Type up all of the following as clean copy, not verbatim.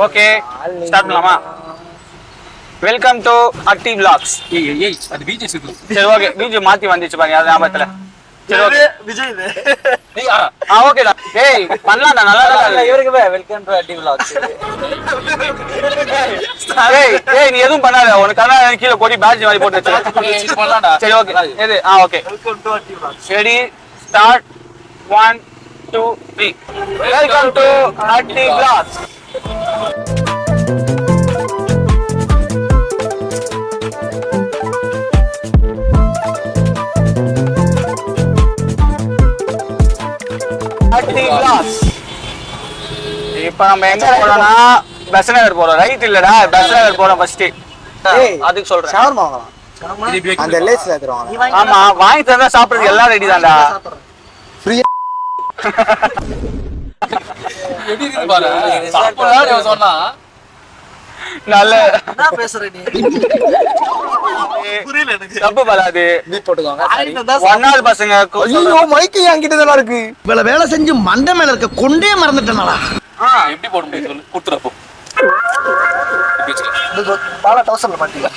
Okay start பண்ணலாமா? Welcome to அட்டி vlogs. அது பீச் சரி ஓகே, பீச் மாத்தி வந்துச்சு பாருங்க, அது ஞாபகத்துல. சரி ஓகே விஜய் இது. ஓகேடா. ஏய் பண்ணலாம்டா, நல்லா இல்ல இவருக்கு வெல்கம் டு அட்டி விளாக்ஸ். ஏய் நீ எதுவும் பண்ணாத, உனக்கான கீழே கொடி பேட்ஜ் மாதிரி போட்டு வச்சு பண்ணலாம்டா. சரி ஓகே எது ஓகே வெல்கம் டு அட்டி vlogs. Ready start 1 2 3. Welcome to அட்டி விளாக்ஸ். இப்ப நம்ம எங்க போறோம்னா பெசநகர் போறோம். ரைட் இல்லடா, பெசநகர் போறோம் ஃபர்ஸ்ட். அதுக்கு சொல்றேன். ஷவர்மா வாங்கலாம். அந்த லேஸ்ல ஏத்துறாங்க. ஆமா வாங்கி தந்தா சாப்பிடுறது எல்லாம் ரெடி தான்டா. ஃப்ரீயா எப்படி இருக்கு பாரு. சாப்பிடலாம் சொன்னா நல்ல என்ன பேசுற நீ? புரியல எனக்கு. தப்பு பலாது. நீ போட்டுவாங்க. ஒன்னாவது பசங்க. ஐயோ மைக் என்கிட்ட தான் இருக்கு. இவ்வளவு வேலை செஞ்சு மண்டை மேல இருக்க கொண்டே மறந்துட்டேனாடா. எப்படி போட முடியும் சொல்லு, குடுத்துறப்போ பாலா டவுசர்ல மாட்டீங்க.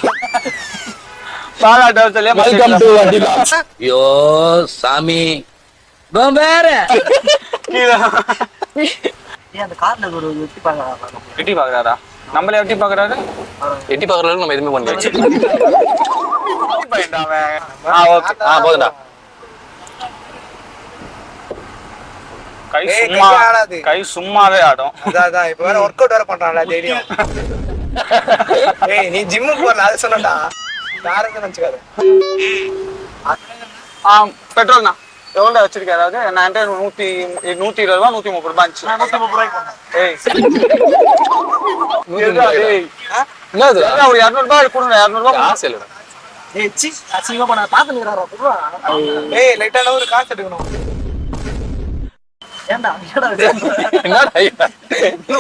பாலா டவுசர்ல வெல்கம் டு அட்டி விளாக்ஸ். ஐயோ சாமி வேற ஏன் அந்த கார்ல ஒரு வெட்டி பாக்கலாம். எட்டி பாக்குறாரா? நம்மளே எட்டி பாக்குறாரு. எட்டி பாக்குறதுக்கு நம்ம எதுவுமே பண்ணல. ஓகே போதுடா. கை சும்மாவே ஆடும். அதான் இப்ப வேற வொர்க் அவுட் வேற பண்றான்ல டெய்லியும். ஏய் நீ ஜிம்முக்கு போறல அது சொன்னடா. யாரும் நினைச்சுக்காத. பெட்ரோல்னா எவ்வளோ வச்சிருக்கேன்? அதாவது நான் 120 ரூபா 130 ரூபாய் இருந்துச்சு. 130 ரூபாய்க்கு ஏய் என்னது ஒரு 200 ரூபாய் கொடுங்க. 200 ரூபாய் காசு இல்லடா. ஏய் சி அசிங்கமா பண்ண பாத்துக்கறா புறா. ஏய் லைட்டான ஒரு காசு எடுக்கணும். ஏன்டா என்னடா என்னடா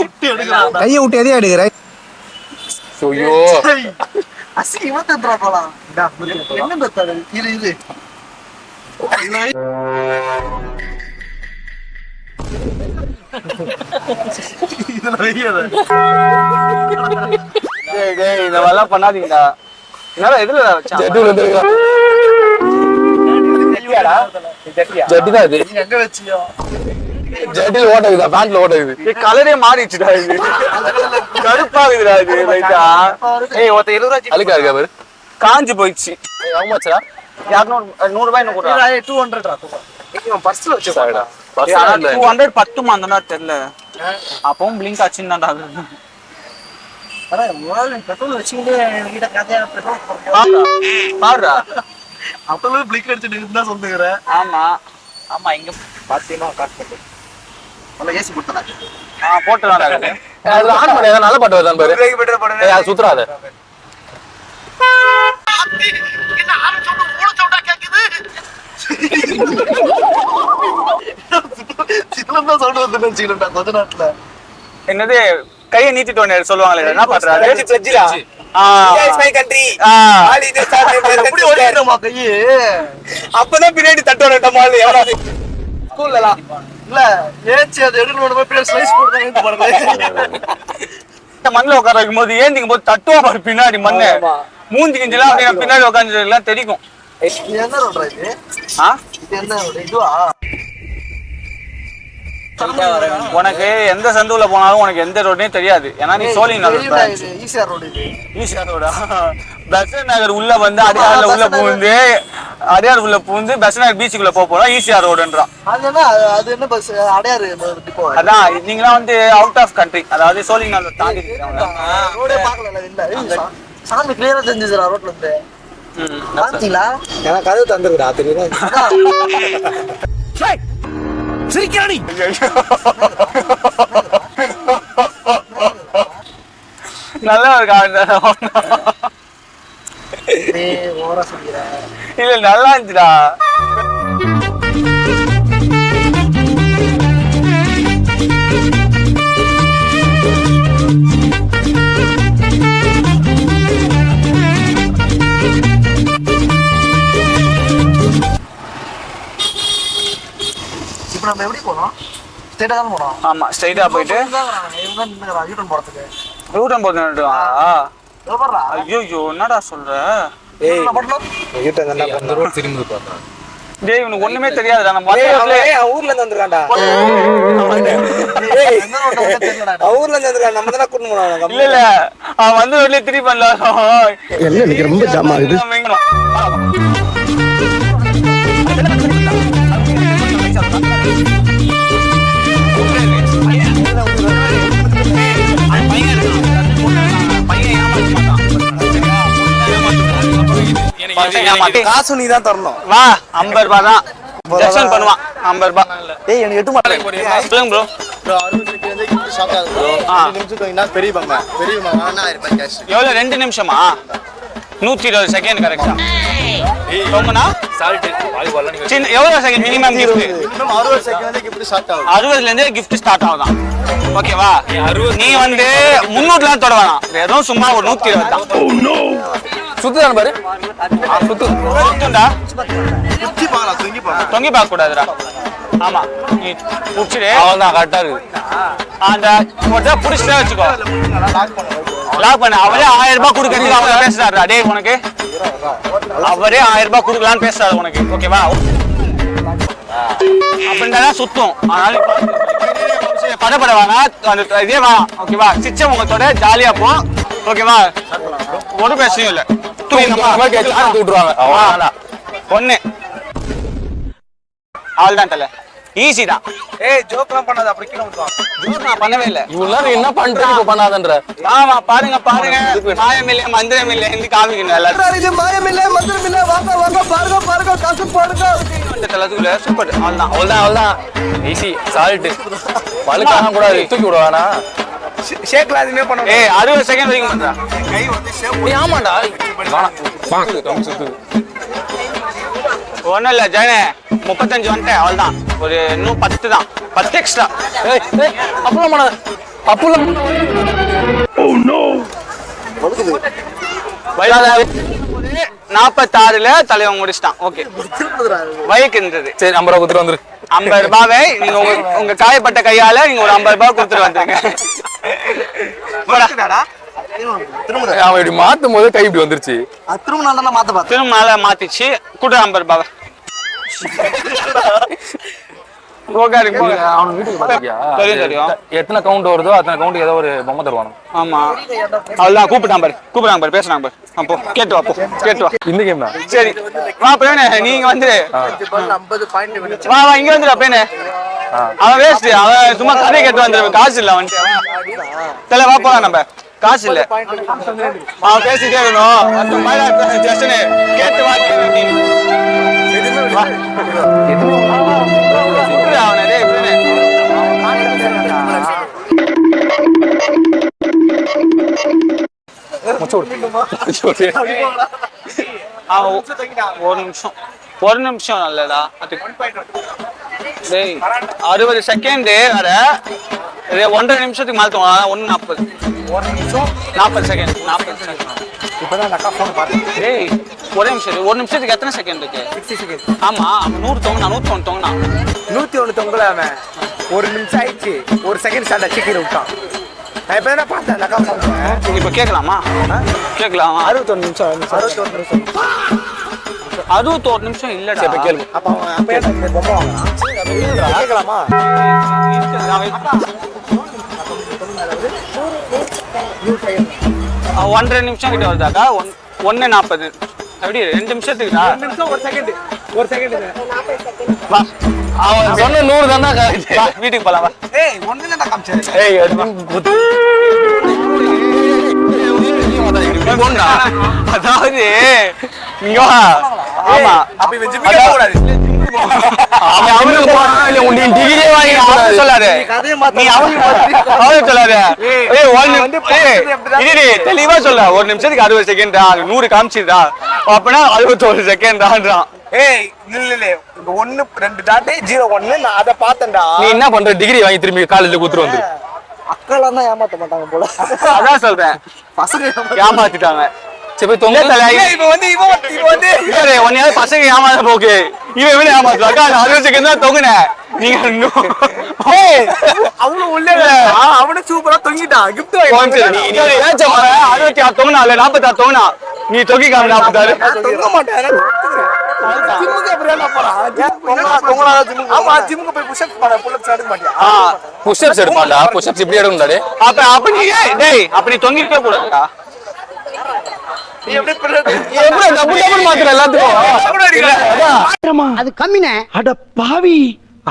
விட்டு எடுக்கறா. கையை விட்டு எதையா எடுக்கிற? ஐயோ அசிங்கமா தந்துறா போலாம். என்ன பத்தாது இது இதுல வெறியாத. டேய் இந்த மாதிரிலாம் பண்ணாதீங்கடா. என்னடா எதுல வச்சான்? ஜட்டி தான் இது. நீ எங்க வெச்சியோ? ஜட்டில ஓட்டக்குதா, பேண்ட்ல ஓட்டக்குது. கலரே மாறிடுச்சுடா. இது கடுப்பாகுதுடா இது லைட்டா. ஏய் ஒருத்த 20 ரூபாய் அழுக்கா இருக்கா பாரு. காஞ்சு போயிடுச்சு. how much டா? 100 ரூபாய் என்ன கொடுறா? 200 ரா தூக்கம். இவன் பர்ஸ்ல சாரிடா. வச்சிருக்காடா. பர்ஸ் இல்ல. 200 பத்துமா அந்த தெரியல. அப்பவும் பிளிங்க் ஆச்சுன்னு தான். அட ஓல பெட்ரோல் வச்சிட்டு என்கிட்ட கதையா பெட்ரோல் போறீங்க. பாருடா. அப்பவே பிளிக் அடிச்சிட்டு இருந்தா சொல்லுங்கற. ஆமா ஆமா இங்க பாத்தீனா காட் பண்ணு. நல்ல ஏசி போட்டா. போட்டுறானே. அது ஆன் பண்ணி ஏதாவது நல்ல பாட்டு வருதான்னு பாரு. பிரேக் பெட்டர் போடுங்க. ஏய் அது சுத்துறாத. என்ன ஆறு சவுண்ட் மூணு சவுண்டா கேக்குது. சிலம்பா சவுண்ட் வந்து நினைச்சிட்டா கொஞ்ச நேரத்துல. என்னது கையை நீட்டிட்டு ஒன்னு சொல்லுவாங்களே, என்ன பண்றாரு? பிளட்ஜிரா. Is my country. ஆல் இது ஸ்டார்ட் எப்படி ஓடிட்டோமா கையே. அப்பதான் பின்னாடி தட்டோட மால் எவனாது ஸ்கூல்லலாம் இல்ல ஏச்சி அது எடுக்கணும் போய் பிளேஸ் ஸ்லைஸ் போட்டு தான் போடுறது. மண்ணில் உட்கார வைக்கும் போது ஏந்திக்கும் போது தட்டுவா பாரு பின்னாடி மண்ணு. மூஞ்சி கிஞ்சலாம் அப்படியே பின்னாடி உட்காந்து எல்லாம் தெரிக்கும். இது என்ன ரோட்ரா இது? இது என்ன ரோடு? இதுவா? உனக்கு எந்த சந்துல போனாலும் உனக்கு எந்த ரோட்னே தெரியாது. ஏன்னா நீ சோழிங் நகர். இது ஈசிஆர் ரோடு இது. ஈசிஆர் ரோடா? பெசன்ட் நகர் உள்ள வந்து அடையாறுல உள்ள பூந்து அடையாறு உள்ள பூந்து பெசன்ட் நகர் பீச்சுக்குள்ள போறோம். ஈசிஆர் ரோடுன்றான். அது என்ன பஸ் அடையாறு டிப்போ. அதான் நீங்களாம் வந்து அவுட் ஆஃப் கண்ட்ரி, அதாவது சோழிங் நகர் தாண்டி ரோடே பார்க்கல இல்ல. சாமி கிளியரா தெரிஞ்சுதுடா ரோட்ல இருந்து. பாத்தீங்களா? எனக்கு கதவு தந்துருடா தெரியுதா? சிரிக்கிறானி. நல்லா இருக்கா? ஓரா சொல்லிடுற. இல்ல நல்லா இருந்துச்சுடா. இப்ப நம்ம எப்படி போனோம்? ஸ்ட்ரைட்டா தான் போறோம். ஆமா ஸ்ட்ரைட்டா போயிட்டு யூட்டன் போறதுக்கு யூட்டன் போட்டு எவ்வளோடா ஐயோ என்னடா சொல்ற ஏய் யூட்டன் என்ன அந்த ரோட் திரும்பி பார்த்தா டேய் இவனுக்கு ஒண்ணுமே தெரியாதுடா நம்ம ஊர்ல இருந்து வந்திருக்கான்டா. ஏய் ஊர்ல இருந்து வந்திருக்கான். நம்ம தான கூட்டிட்டு போறோம். இல்ல அவன் வந்து வெளியே திருப்பி பண்ணல என்ன எனக்கு ரொம்ப ஜாம் ஆகுது. காசு நீ தான் தரணும். வா 50 ரூபாய் தான் ஜெக்ஷன் பண்ணுவான் 50 ரூபாய். ஏய் எனக்கு எட்டு மாட்டேன். சொல்லுங்க ப்ரோ 60 செகண்ட் கிஃப்ட் ஷாப் ஆகுது ப்ரோ. 2 நிமிஷம் தோங்கினா பெரிய பம்மா 1000 ரூபாய் கேஷ். எவ்வளவு 2 நிமிஷமா 120 செகண்ட் கரெக்டா தொங்குனா சால்ட் வாலிபால் நீங்க சின்ன எவ்வளவு செகண்ட் மினிமம் கிஃப்ட் இன்னும் 60 செகண்ட் கிஃப்ட் ஷாப் ஆகுது. 60ல இருந்து கிஃப்ட் ஸ்டார்ட் ஆகுதான். ஓகேவா நீ வந்து 300லாம் தொட வேணாம் வெறும் சும்மா ஒரு 120 தான். சுத்துதான பாரு சுத்துண்டா குச்சி பாக்கலாம் தொங்கி பாக்கலாம். தொங்கி பார்க்க கூடாதுடா. ஆமா நீ புடிச்சிடு அவன்தான் கரெக்டா இருக்கு அந்த ஒரு புடிச்சிட்டே வச்சுக்கோ லாக் பண்ணு. லாக் பண்ண அவரே 1000 ரூபாய் கொடுக்கறதுக்கு அவரே பேசுறாருடா. டேய் உனக்கு அவரே 1000 ரூபாய் கொடுக்கலான்னு பேசுறாரு உனக்கு. ஓகேவா அப்படின்னா சுத்தும். அதனால படப்பட வேணா அந்த இதே வேணாம். ஓகேவா சிச்சம் உங்கத்தோட ஜாலியா போ. ஓகேவா ஒரு பிரச்சனையும் இல்லை. விட்டுருவாங்க ஒண்ணு அவள்தான் தல ஈஸி தான். ஏய் ஜோக்லாம் பண்ணாத அப்படி கீழ வந்துவா. ஜோக் நான் பண்ணவே இல்லை. இவ்வளவு என்ன பண்றேன் இப்ப பண்ணாதன்ற ஆமா பாருங்க மாயமில்லை மந்திரமில்லை என்று காமிக்கணும் எல்லாரும். இது மாயமில்லை மந்திரமில்லை வாங்க வாங்க பாருங்க காசு பாருங்க. சூப்பர் அவள்தான் அவ்வளவுதான் ஈஸி சால்ட் வழுக்காம கூடாது தூக்கி விடுவானா ஷேக்ல அதுமே பண்ணணும். ஏய் 60 செகண்ட் வரைக்கும் பண்றா. கை வந்து ஷேப் ஆமாண்டா ஒண்ணும் இல்ல ஜெயனே 35 வந்துட்டேன் அவள்தான். ஒரு இன்னும் 10 தான் 10 எக்ஸ்ட்ரா. அப்பலாம் பண்ண அப்பலாம் 46ல தலைவன் முடிச்சிட்டான். ஓகே வயக்குன்றது சரி 50 ரூபா கொடுத்துட்டு வந்துரு. 50 ரூபாவை நீங்க உங்க காயப்பட்ட கையால நீங்க ஒரு 50 ரூபாய் கொடுத்துட்டு வந்துருங்க. அவன் இப்படி மாத்தும் போது கை இப்படி வந்துருச்சு. திரும்ப நல்லா மாத்த பாத்து. திரும்ப மேல மாத்திச்சு கூட 50 ரூபாவை. தெரியும் எத்தனை கவுண்ட் வருதோ அத்தனை கவுண்ட் ஏதோ ஒரு பொம்மை தருவானு. ஆமா அவ்வளவுதான் கூப்பிட்டாங்க பாரு பேசுறாங்க பாரு. அப்போ கேட்டு வா கேட்டு வா. இந்த கேம் தான் சரி வா பேனே நீங்க வந்து 50 பாயிண்ட் வா இங்க வந்துடா பேனே. அவன் வேஸ்ட் அவன் சும்மா கதை கேட்டு வந்துரு காசு இல்ல அவன் தலை வா போலாம் நம்ம காசு இல்ல அவன் பேசிட்டே இருக்கணும். ஜஸ்டனே கேட்டு வா அவனே டேய் பேனே ஒரு நிமிஷம் நல்லடா. டேய் 60 செகண்ட் வர 1.5 நிமிஷத்துக்கு மேல தோணும். 1:40 1 நிமிஷம் 40 செகண்ட் 40 செகண்ட். இப்பதான் அக்கா போன் பார்த்தேன். டேய் ஒரு நிமிஷத்துக்கு எத்தனை செகண்ட் இருக்கு? 60 செகண்ட். ஆமா 100 தொங்கனா 101 தொங்கனா 101 தொங்கல அவன். 1 நிமிஷம் ஆயிடுச்சு. 1 செகண்ட் ஸ்டார்ட் ஆச்சு கீழ விட்டான். நான் இப்ப என்ன பார்த்தேன் அக்கா போன். இப்ப கேட்கலாமா? கேட்கலாமா? 61 நிமிஷம் 61 நிமிஷம் 61 நிமிஷம் இல்லடா. இப்ப கேளு. அப்ப அவன் அப்ப என்ன பொம்மை வாங்குறான். கேட்கலாமா? 1.5 நிமிஷம் கிட்ட வருதாக்கா 1:40 எப்படி 2 நிமிஷத்துக்குடா? 1 நிமிஷம் 1 செகண்ட் 1 செகண்ட். வா அவன் சொன்ன 100 தானே கரெக்ட். வா வீட்டுக்கு போலாம் வா. ஏய் ஒண்ணு தான் காமிச்சேன். ஏய் அதாவது இங்க வா. ஆமா அப்ப இவன் ஜிம்மிக்க போக கூடாது. அவன் அவனுக்கு போனா இல்ல உன் டிகிரியே வாங்கி அவன் சொல்லாரு கதையை மாத்த. நீ அவன் சொல்லாரு. ஏய் இது தெளிவா சொல்ல 1 நிமிஷத்துக்கு 60 செகண்டா 100 காமிச்சிருடா அப்பனா 61 செகண்டான்றான். ஏய் இல்ல இங்க 1 2 டாட் 01 நான் அத பார்த்தேன்டா. நீ என்ன பண்ற டிகிரி வாங்கி திரும்பி காலேஜ்ல குத்துட்டு வந்து அக்காலாம் தான் ஏமாத்த மாட்டாங்க போல. அதான் சொல்றேன் பசங்க ஏமாத்திட்டாங்க. சரி போய் தொங்க ஒன்னையாவது பசங்க ஏமாத போக்கு இவன் இவனே ஏமாத்துவாக்கா நான் 60 செகண்ட் தான் தொங்குனேன் நீங்க அவனும் உள்ளே அவனு சூப்பரா தொங்கிட்டான் கிஃப்ட் 66 தொங்குனா 46 தொங்குனா நீ தொங்கி காமி 46 தொங்க மாட்டேன் ஜிம்முக்கு அப்புறம் நான் போறேன் ஆமா ஜிம்முக்கு போய் புஷ்அப் பண்ண புல்லப்ஸ் எடுக்க மாட்டியா புஷ்அப்ஸ் எடுப்பான்டா புஷ்அப்ஸ் இப்படி எடுக்கணும்டா அப்ப நீ டேய் அப்ப நீ தொங்கிட்டே கூடாதுடா நீ எப்படி பிள்ளை எப்படி டபுள் மாத்திர எல்லாத்துக்கும் அது கம்மினே அட பாவி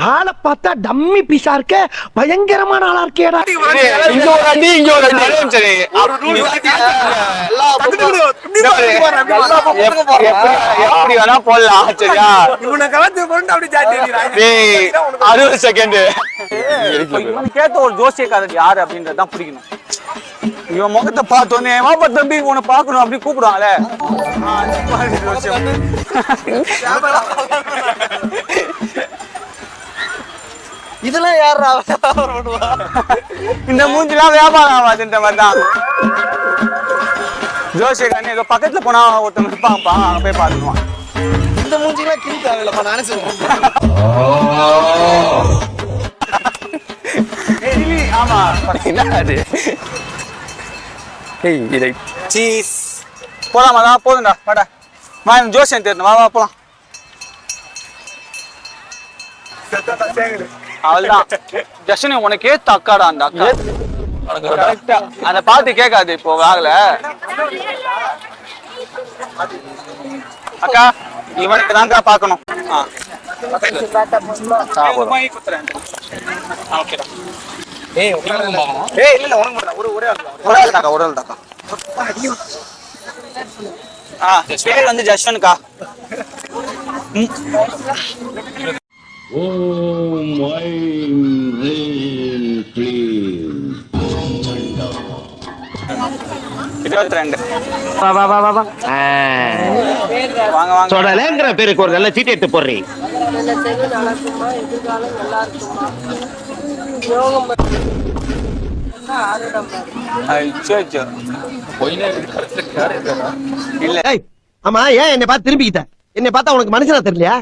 ஆளை பார்த்தா டம்மி பீஸா இருக்க பயங்கரமான ஆளா இருக்கேடா இங்க ஒரு அடி இங்க ஒரு அடி சரி எப்படி வேணா போடலாம் சரியா இவனை கலந்து போட்டு அப்படி ஜாட்டிடுறாங்க டேய் 60 செகண்ட் இவன் கேட்ட ஒரு ஜோசியக்காரர் யாரு அப்படின்றது தான் பிடிக்கணும் இவன் முகத்தை பார்த்தோன்னே வாப்பா தம்பி உன்னை பார்க்கணும் அப்படி கூப்பிடுவாங்களே இதெல்லாம் யாரா பண்ணுவா இந்த மூஞ்சிலாம் வியாபாரம் ஆகாதுன்ற மாதிரி தான் ஜோசியக்காரன் ஏதோ பக்கத்துல போனா ஒருத்தவங்க இருப்பாங்கப்பா அங்க போய் பார்த்துக்குவான் இந்த மூஞ்சிலாம் கிளி தேவையில்லப்பா நானே சொல்றேன் ஆமா என்ன அது ஏய் இதை சீஸ் போலாமா தான் போதும்டா வாடா ஜோசியம் தெரியணும் வா வா போலாம் அவள்தான் ஜஸ்டினி உனக்கே தக்காடா அந்த அக்கா கரெக்டா அந்த பாட்டு கேட்காது இப்போ ஆகல அக்கா இவனுக்கு தான்க்கா பார்க்கணும் ஏய் இல்ல உனக்கு மட்டும் ஒரே ஒரு ஆள் தாக்கா பேர் வந்து ஜஸ்வன்கா Om Aim Rim Clean. 22 வா வா வா வா வா வாங்க வாங்க சொடலேங்கிற பேருக்கு ஒரு நல்ல சீட் எடுத்து போடுறீ நடக்குமா எதிர்காலம் நல்லா இருக்குமா யோகம் அச்சோ இல்ல ஆமா ஏன் என்னை பார்த்து திரும்பிக்கிட்ட என்னை பார்த்தா உனக்கு மனுஷனா தெரியலையா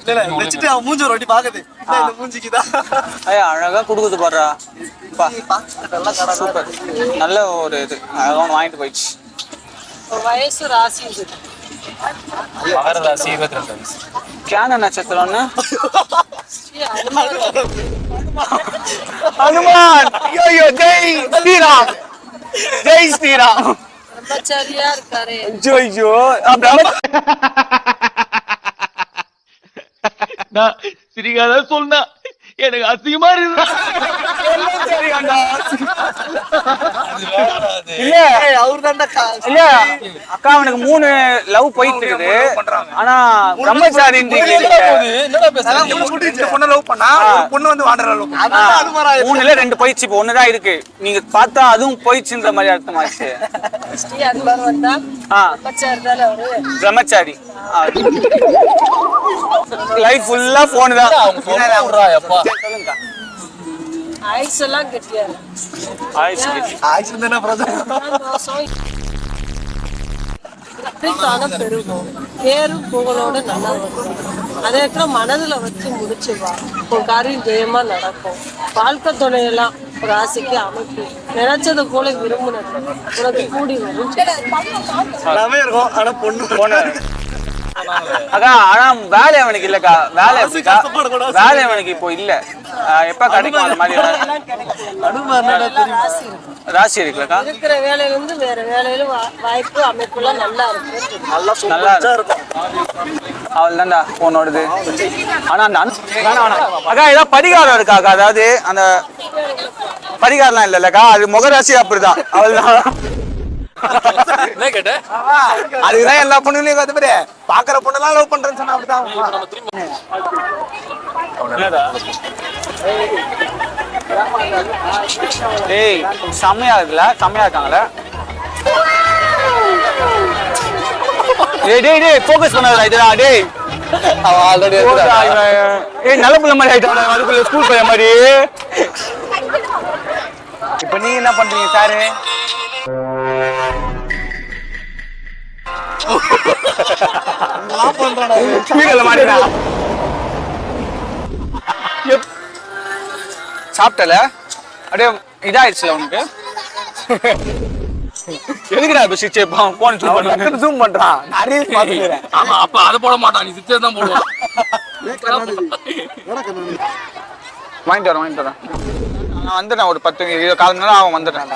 இல்ல வெச்சிட்டு அவன் மூஞ்சி ஒரு வாட்டி பாக்குது இந்த மூஞ்சிக்குதான் அழகா குடுக்குது பாடுறா சூப்பர் நல்ல ஒரு இது அழகா ஒன்று வாங்கிட்டு போயிடுச்சு வயசு ராசி இது ராசி 22 கேன நட்சத்திரம்னு ஹனுமான் ஐயோ ஜெய் ஸ்ரீராம் ஜெய் ஸ்ரீராம் பிரம்மச்சாரியா இருக்காரு ஐயோ சிரிக்காத சொன்னா எனக்கு அசிங்கமா இருக்கு இல்ல இல்ல அக்கா அவனுக்கு 3 லவ் போயிட்டு இருக்குது ஆனா பிரம்மச்சாரி பொண்ணு லவ் பண்ணா பொண்ணு வந்து வாண்டற லவ் 3ல 2 போயிடுச்சு இப்போ 1 தான் இருக்கு நீங்க பார்த்தா அதுவும் போயிடுச்சுன்ற மாதிரி அர்த்தமாச்சு ஸ்ரீ அன்பர் வந்தா பிரம்மச்சாரி தானே அவரு பிரம்மச்சாரி லைஃப் ஃபுல்லா போன் தான் ஆயுஸ் எல்லாம் கெட்டியாரு ஆக்சுவலி என்ன பிரச்சனை பெருகும் பேரும் புகழோட நல்லா வரும் அதே இடத்துல மனதுல வச்சு முடிச்சுவா உன் காரியம் ஜெயமா நடக்கும் வாழ்க்கை துணையெல்லாம் ஒரு ஆசைக்கு அமைப்பு நினைச்சது போல விரும்பினது உனக்கு கூடி வரும் எல்லாமே இருக்கும் ஆனா பொண்ணு போன அக்கா ஆனா வேலை அவனுக்கு இல்லக்கா வேலை எப்படிக்கா வேலை அவனுக்கு இப்போ இல்ல எப்ப கிடைக்கும் அந்த மாதிரி ராசி இருக்குல்லக்கா இருக்கிற வேலையில இருந்து வேற வேலையில வாய்ப்பு அமைப்பு எல்லாம் நல்லா இருக்கு நல்லா இருக்கும் அவள் தான்டா போனோடுது ஆனா அந்த அக்கா ஏதாவது பரிகாரம் இருக்கா அக்கா அதாவது அந்த பரிகாரம்லாம் இல்லல்லக்கா அது முகராசி அப்படிதான் அவள் தான் என்ன கேட்ட அதுக்குதான் எல்லா பொண்ணுலயும் கத்து பேரு பாக்குற பொண்ணெல்லாம் லவ் பண்றேன்னு சொன்னா அப்படிதான் டேய் செம்மையா இருக்குல்ல செம்மையா இருக்காங்கல்ல டேய் ஃபோக்கஸ் பண்ணாதடா இதுடா டேய் அவன் ஆல்ரெடி ஏய் நல்ல புள்ள மாதிரி ஆயிட்டாடா அதுக்குள்ள ஸ்கூல் பையன் மாதிரி இப்போ இப்ப நீங்க என்ன பண்றீங்க சாரு? சாப்பிட்டல அப்படியே இதாயிடுச்சுல உனக்கு. எதுக்குடா இப்ப சிச்சே போன் ஜூம் பண்றான். நிறைய பாத்துக்கிறேன். ஆமா அப்ப அதை போட மாட்டான், நீ சிச்சே தான் போடுவான். வாங்கிட்டு வரேன். நான் வந்துடுறேன், ஒரு 10 கால் மணி நேரம் ஆகும் வந்துடுறேன்.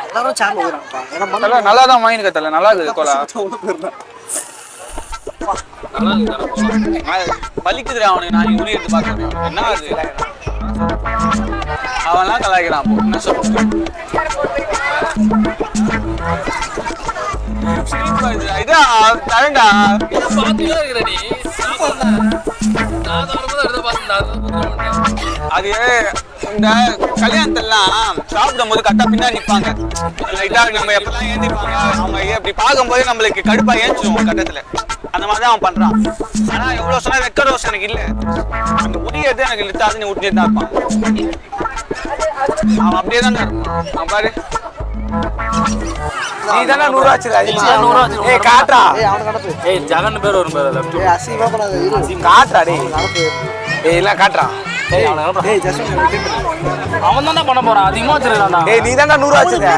எல்லாரும் சேர்ந்து ஊறாங்கப்பா. ஏன்னா தல நல்லா தான் வாங்கிருக்க தல, நல்லா இருக்குது கோலா. வலிக்குதுடா அவனுக்கு. நான் உரி எடுத்து பாக்குறேன். என்ன அது அவன்லாம் கலாய்க்கிறான். என்ன சொல்றேன் இதான் தரண்டா. பாத்துதான் இருக்கிற நீ. நான் அது இந்த கல்யாணத்தெல்லாம் சாப்பிடும் போது கரெக்டா பின்னாடி நிற்பாங்க. லைட்டா நம்ம எப்பெல்லாம் ஏந்திப்பாங்க அவங்க அப்படி பார்க்கும்போது நம்மளுக்கு கடுப்பா ஏஞ்சிடும் கட்டத்துல. அந்த மாதிரிதான் அவன் பண்றான். ஆனா எவ்வளவு சொன்னா வெக்க ரோஸ் எனக்கு இல்ல. அந்த உரியது எனக்கு லித்தாது நீ ஊட்டிட்டு தான் இருப்பான். அவன் அப்படியே தான் இருப்பான். அவன் பாரு நீ தானே 100 ஆச்சுடா. ஏய் காட்றா. ஏய் அவனுக்கு அனுப்பு. ஏய் ஜகன் பேர் வரும் பேர் லெஃப்ட். ஏய் அசிங்கமா பண்ணாத இரு. காட்றா டேய். அனுப்பு. ஏய் இல்ல காட்றா. ஏய் அவன அனுப்பு. ஏய் ஜஸ்ட் அவன் தான பண்ண போறான். அதிகமா வச்சிரலாம்டா. ஏய் நீ தானே 100 ஆச்சுடா.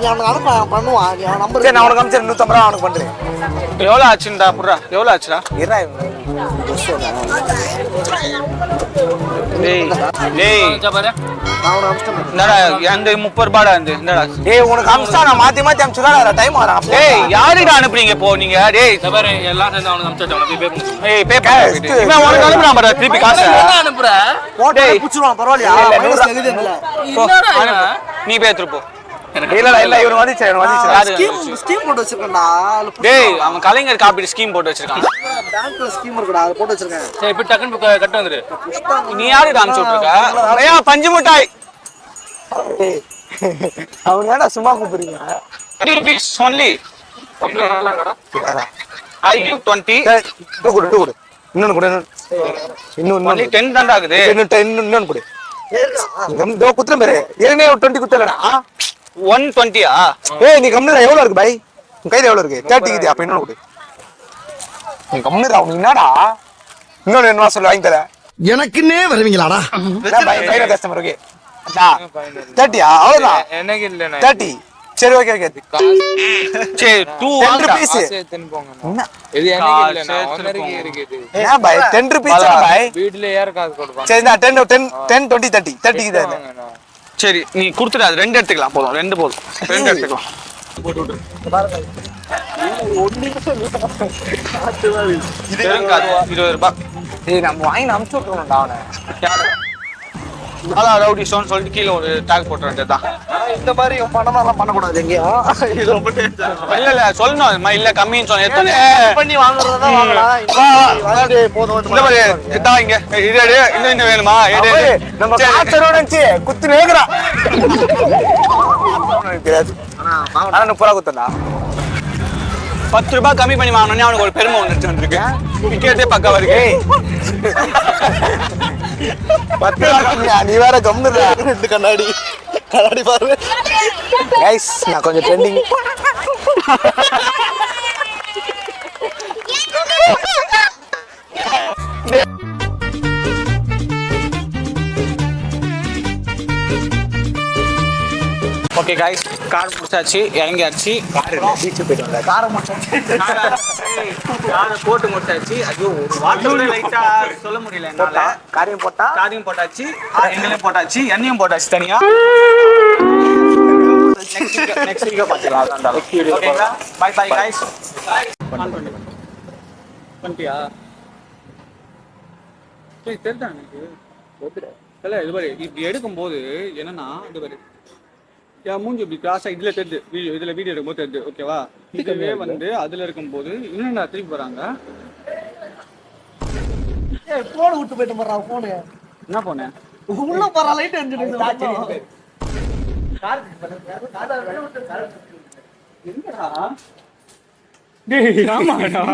நீ அவனுக்கு அனுப்பு, அவன் பண்ணுவான். நீ அவன் நம்பர். சரி நான் உனக்கு அனுப்பிச்சு 150 ரூபாய் அவனுக்கு பண்றேன். எவ்வளவு ஆச்சுடா புறா? எவ்வளவு ஆச்சுடா? இருடா. டேய் டேய் அனுப்பிச்சா பாரு. நான் அவனை அனுப்பிச்சிட்டேன். என்னடா அந்த 30 ரூபாடா இந்த என்னடா? டேய் உனக்கு அம்சா நான் மாத்தி அம்சுடா டைம் ஆறான். டேய் யாருடா அனுப்புறீங்க இப்போ நீங்க? டேய் இந்த பாரு எல்லாம் சேர்ந்து அவனுக்கு அனுப்பிச்சா அவனுக்கு பே பண்ணு. ஏய் பே பண்ணு. இவன் உனக்கு அனுப்புறான் பாரு திருப்பி காசு. என்ன அனுப்புற? போட்டே புடிச்சுவான் பரவாயில்லையா? மைனஸ் எழுதி இல்ல. என்னடா நீ பே எடுத்து போ. இல்ல இவன் வந்துச்சு. ஸ்கீம் போட்டு வச்சிருக்கேன்டா. டேய் அவன் கலைஞர் காப்பீடு ஸ்கீம் போட்டு வச்சிருக்கான். பேங்க்ல ஸ்கீம் இருக்குடா, அது போட்டு வச்சிருக்கேன். சரி இப்ப டக்குன்னு கட்ட வந்துரு. நீ யாருடா அனுப்பிச்சு விட்டுருக்க? ஐயா பஞ்சு மிட்டாய். அவன் ஏன்டா சும்மா கூப்பிடுறீங்க? 30 rupees only. I give 20. Two குடு. இன்னொன்னு குடு. only 10 தான் ஆகுது. இன்னொன்னு குடு. ஏறா குத்துற பாரு. ஏனே 20 குத்தலடா. 120யா? ஏய் நீ கம்முனு எவ்வளவு இருக்கு பை? உன் கையில எவ்வளவு இருக்கு? 30 கிதி. அப்ப இன்னொன்னு குடு. நீ கம்முனு நீ என்னடா? இன்னொன்னு என்ன சொல்லி வாங்கி தர. எனக்குன்னே வருவீங்களாடா? பை கையில கஸ்டமர் ஓகே. அடா 30யா? அவ்வளவுதான். எனக்கு இல்ல 30. சரி ஓகே சரி 2 10 rupees. என்ன? இது எனக்கு இல்ல நான் ஓனருக்கு இருக்குது. என்ன பை 10 rupees பை? வீட்ல யார் காசு கொடுப்பாங்க? சரி நான் 10 20 30 கிதி. சரி நீ குடுத்துட்டு அது 2 எடுத்துக்கலாம். போதும் 2 போதும். 2 எடுத்துக்கலாம். இருக்காது 20 ரூபாய். ஏய் நம்ம வாங்கி அனுப்பிச்சு விட்டுறோம்டா அவனை. அதான் ரவுடி சோன் சொல்லிட்டு கீழே ஒரு டேக் போட்டுற வேண்டியதுதான். இந்த மாதிரி பணமெல்லாம் பண்ணக்கூடாது எங்கேயும். இல்ல சொல்லணும் இது மாதிரி இல்ல கம்மின்னு சொன்ன பண்ணி வாங்குறதா வாங்கலாம். வாங்கி போதும். இந்த மாதிரி இதா இங்க இது எடு இன்னும் வேணுமா? எடு நம்ம காசரோட நினைச்சு குத்து நேக்குறா. தெரியாது. ஆனா 30 ரூபா குத்தடா. 10 ரூபாய் கம்மி பண்ணி வாங்கணும்னு அவனுக்கு ஒரு பெருமை ஒன்று வந்துருக்கு. டிக்கெட்டே பக்கவா இருக்கு. 10 ரூபா நீ வேற கம்முறா. 2 கண்ணாடி பாரு. கைஸ் நான் கொஞ்சம் ட்ரெண்டிங். ஓகே गाइस கார் முடிச்சாச்சு, இறங்கியாச்சு. பீச் போயிட்டு வந்தா காரை முடிச்சாச்சு. காரை போட்டு முடிச்சாச்சு. ஐயோ ஒரு வாட்டர் லைட்டா சொல்ல முடியல என்னால. காரியம் போட்டாச்சு, எங்களையும் போட்டாச்சு, எண்ணையும் போட்டாச்சு தனியா. நெக்ஸ்ட் வீடியோ பார்த்துக்கலாம். அதான் ஓகேங்களா? Bye bye guys. பண்ணிட்டியா? சரி தெரியுதா எனக்கு. இல்லை இது பாரு இப்படி எடுக்கும்போது என்னன்னா இது பாரு என் மூஞ்சி இப்படி கிராஸா இதுல தெரியுது. இதுல வீடியோ எடுக்கும்போது தெரியுது. ஓகேவா? இதுவே வந்து அதுல இருக்கும்போது இன்னும் நான் திருப்பி போறாங்க. போன் விட்டு போயிட்டு போறா. போனு என்ன போனேன் உள்ள போறா. லைட் எரிஞ்சிடுது. என்னடா டேய் ஆமாடா